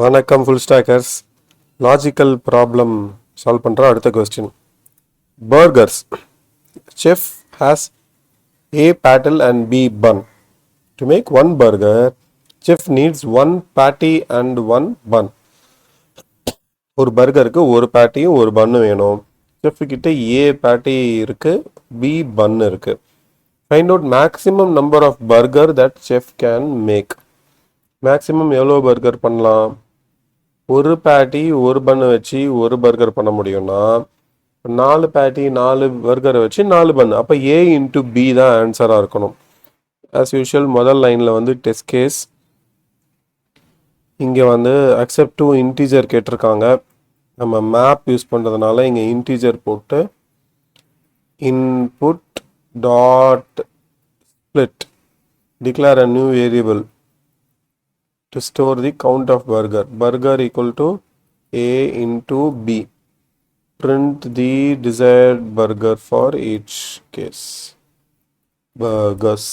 வணக்கம் full stockers. Logical problem solve பண்ணுற அடுத்த question. Burgers. Chef has A patty and B bun. To make one burger, chef needs one patty and one bun. ஒரு பர்கருக்கு ஒரு பேட்டியும் ஒரு பன்னு வேணும். Chef கிட்ட A பேட்டி இருக்கு, B பன் இருக்கு. Find out maximum number of burger that chef can make. Maximum எவ்வளோ burger பண்ணலாம்? ஒரு பேட்டி ஒரு பன்னு வச்சு ஒரு பர்கர் பண்ண முடியும்னா 4 பேட்டி 4 பர்கரை வச்சு 4 பன். அப்போ A இன்ட்டு பி தான் ஆன்சராக இருக்கணும். ஆஸ் யூஷுவல் முதல் லைனில் வந்து டெஸ்ட் கேஸ், இங்கே வந்து அக்செப்ட் டு இன்டீஜர் கேட்டிருக்காங்க. நம்ம மேப் யூஸ் பண்ணுறதுனால இங்கே இன்டீஜர் போட்டு input dot split declare a new variable to store the count of burger equal to A into B. Print the desired burger for each case. Burgers.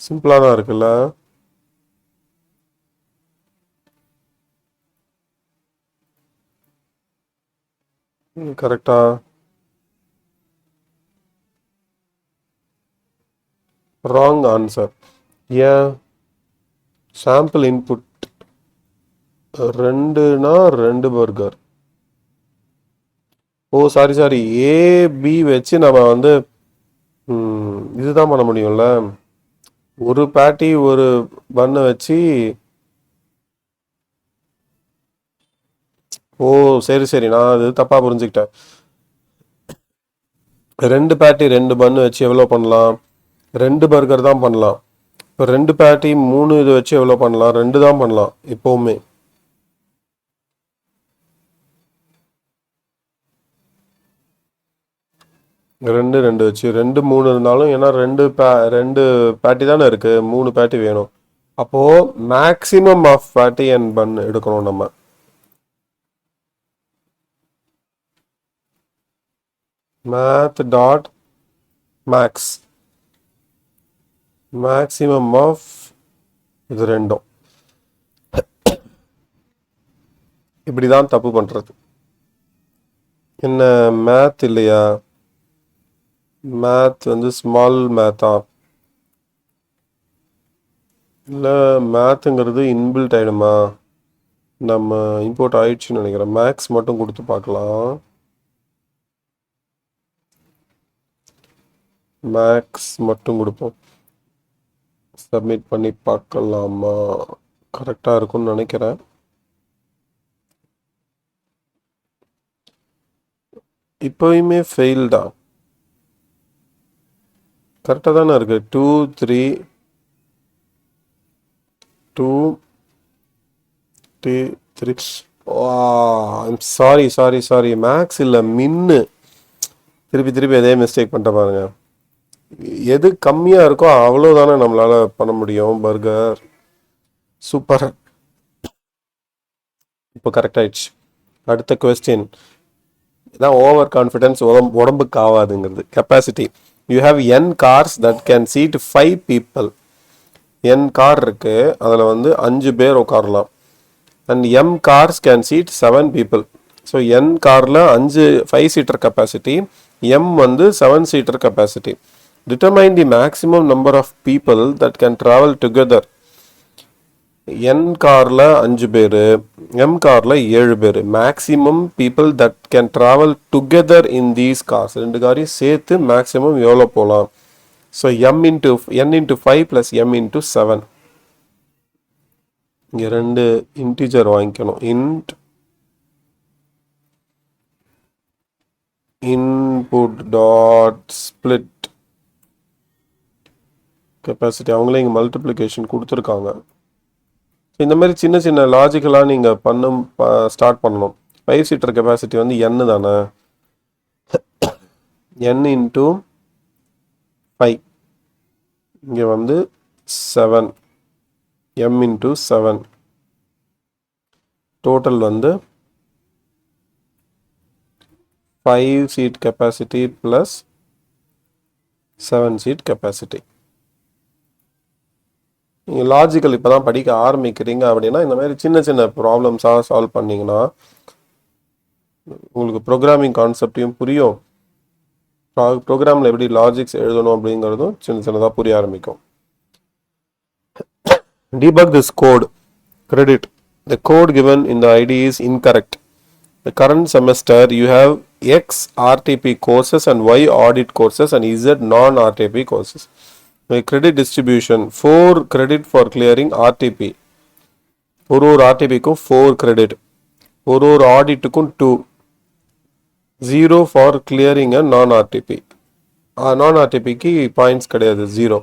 சிம்பிளா தான் இருக்குல்ல? கரெக்டா? Wrong answer. ஏன்? Sample input 2னா 2 பர்கர். Oh sorry A B வச்சு நம்ம வந்து இதுதான் பண்ண முடியும்ல. ஒரு பேட்டி ஒரு பண்ணை வச்சு. ஓ சரி நான் அது தப்பாக புரிஞ்சுக்கிட்டேன். 2 பேட்டி 2 பன்னு வச்சு எவ்வளோ பண்ணலாம்? 2 பர்கர் தான் பண்ணலாம். இப்போ 2 பேட்டி 3 இது வச்சு எவ்வளோ பண்ணலாம்? 2 தான் பண்ணலாம் எப்போவுமே. ரெண்டு வச்சு 2 3 இருந்தாலும், ஏன்னா 2 பேட்டி தானே இருக்கு, 3 பேட்டி வேணும். அப்போ maximum of patty and bun எடுக்கணும் நம்ம. Math dot max maximum of இது ரெண்டும். இப்படிதான் தப்பு பண்றது. என்ன மேத் இல்லையா? மேத் வந்து ஸ்மால் மேத்தா? இல்லை மேத்துங்கிறது இன்பில்ட் ஆயிடுமா? நம்ம இம்போர்ட் ஆயிடுச்சுன்னு நினைக்கிறேன். மேக்ஸ் மட்டும் கொடுத்து பார்க்கலாம். மேக்ஸ் மட்டும் கொடுப்போம். சப்மிட் பண்ணி பார்க்கலாமா? கரெக்டாக இருக்கும்னு நினைக்கிறேன். இப்போயுமே ஃபெயில்டா? கரெக்டாக தானே இருக்கு. 2 3 2 3. சாரி மேக்ஸ் இல்லை மின்னு. திருப்பி அதே மிஸ்டேக் பண்ணிட்ட பாருங்க. எது கம்மியாக இருக்கோ அவ்வளோதானே நம்மளால பண்ண முடியும் பர்கர். சூப்பர், இப்போ கரெக்ட் ஆயிடுச்சு. அடுத்த கொஸ்டின் இதான் ஓவர் கான்ஃபிடென்ஸ் உடம்புக்கு ஆகாதுங்கிறது. Capacity. You have n cars that can seat 5 people. n car இருக்கு, அதில் வந்து 5 பேர் உட்காரலாம். And m cars can seat 7 people. So n காரில் 5 சீட்டர் கெப்பாசிட்டி, m வந்து 7 seater capacity. Determine the maximum number of people that can travel together. n காரில் 5 பேர், m காரில் 7 பேர். Maximum people that can travel together in these cars. 2 காரையும் சேர்த்து maximum எவ்வளோ போகலாம்? So n into 5 + m into 7. இங்கே 2 இன்டிஜர் வாங்கிக்கணும். Input dot split capacity. அவங்களே இங்கே மல்டிப்ளிகேஷன் கொடுத்துருக்காங்க. இந்த மாதிரி சின்ன லாஜிக்கலாக நீங்கள் ஸ்டார்ட் பண்ணணும். 5 சீட்டர் கெப்பாசிட்டி வந்து n தானே. n into 5. இங்கே வந்து 7. m into 7. டோட்டல் வந்து 5 seat capacity plus 7 seat capacity. நீங்கள் லாஜிக்கல் இப்போ தான் படிக்க ஆரம்பிக்கிறீங்க அப்படின்னா இந்த மாதிரி சின்ன சின்ன ப்ராப்ளம்ஸாக சால்வ் பண்ணிங்கன்னா உங்களுக்கு ப்ரோக்ராமிங் கான்செப்டையும் புரியும், ப்ரோக்ராமில் எப்படி லாஜிக்ஸ் எழுதணும் அப்படிங்கிறதும் சின்ன சின்னதாக புரிய ஆரம்பிக்கும். Debug this code. Credit. The code given in the ID is incorrect. The current semester you have X RTP courses and Y audit courses and Z non-RTP courses. The credit distribution 4 credit for clearing RTP. ஒரு RTPக்கும் 4 credit. ஒரு auditக்கும் 2. 0 for clearing a non-RTP. Non-RTPக்கு points கிடையாது 0.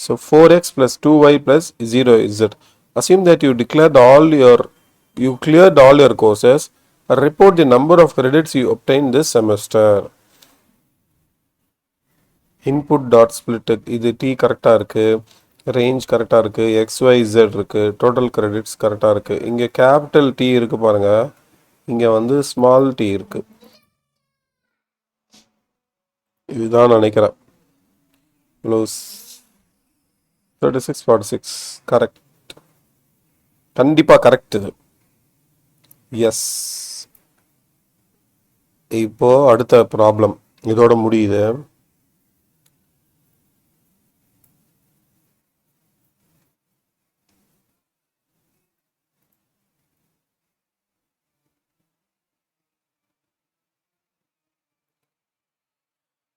So 4x plus 2y plus 0z. Assume that you cleared all your courses. Report the number of credits you obtained this semester. Input dot split இது t கரெக்டாக இருக்கு, range கரெக்டாக இருக்கு, xyz இருக்கு, total credits கரெக்டாக இருக்கு. இங்கே கேபிட்டல் T இருக்கு பாருங்க, இங்கே வந்து ஸ்மால் t இருக்கு. இதுதான் நினைக்கிறேன். 3646 கரெக்ட், கண்டிப்பா கரெக்ட் இது. எஸ். இப்போ அடுத்த ப்ராப்ளம் இதோட முடியுது.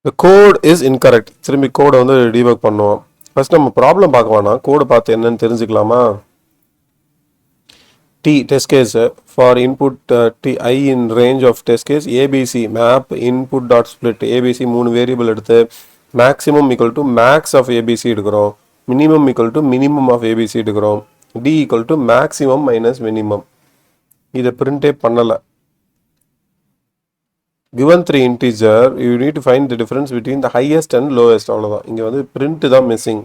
The code is incorrect. திரும்பி கோடை வந்து டீபக் பண்ணுவோம். ஃபர்ஸ்ட் நம்ம ப்ராப்ளம் பார்க்க வேணாம், கோடு பார்த்து என்னன்னு தெரிஞ்சுக்கலாமா? T test case for input T I in range of test case ABC map input dot split ABC 3 variable எடுத்து maximum equal to max of ABC எடுக்கிறோம், minimum equal to minimum of ABC எடுக்கிறோம், D equal to maximum minus minimum. இதை பிரிண்டே பண்ணலை. given 3 integer you need to find the difference between the highest and lowest. அவ்வளோதான். இங்கே வந்து print தான் missing.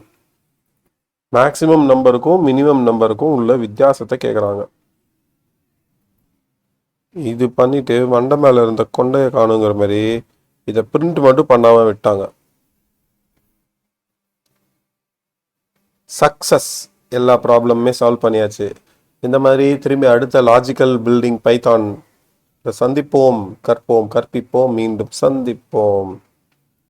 Maximum நம்பருக்கும் minimum நம்பருக்கும் உள்ள வித்தியாசத்தை கேட்குறாங்க. இது பண்ணிட்டு வண்டை மேலே இருந்த கொண்டையை காணுங்கிற மாதிரி இதை பிரிண்ட் மட்டும் பண்ணாமல் விட்டாங்க. சக்ஸஸ், எல்லா ப்ராப்ளமுமே சால்வ் பண்ணியாச்சு. இந்த மாதிரி திரும்பி அடுத்த லாஜிக்கல் பில்டிங் பைத்தான் சந்திப்போம், கற்போம், கற்பிப்போம், மீண்டும் சந்திப்போம்.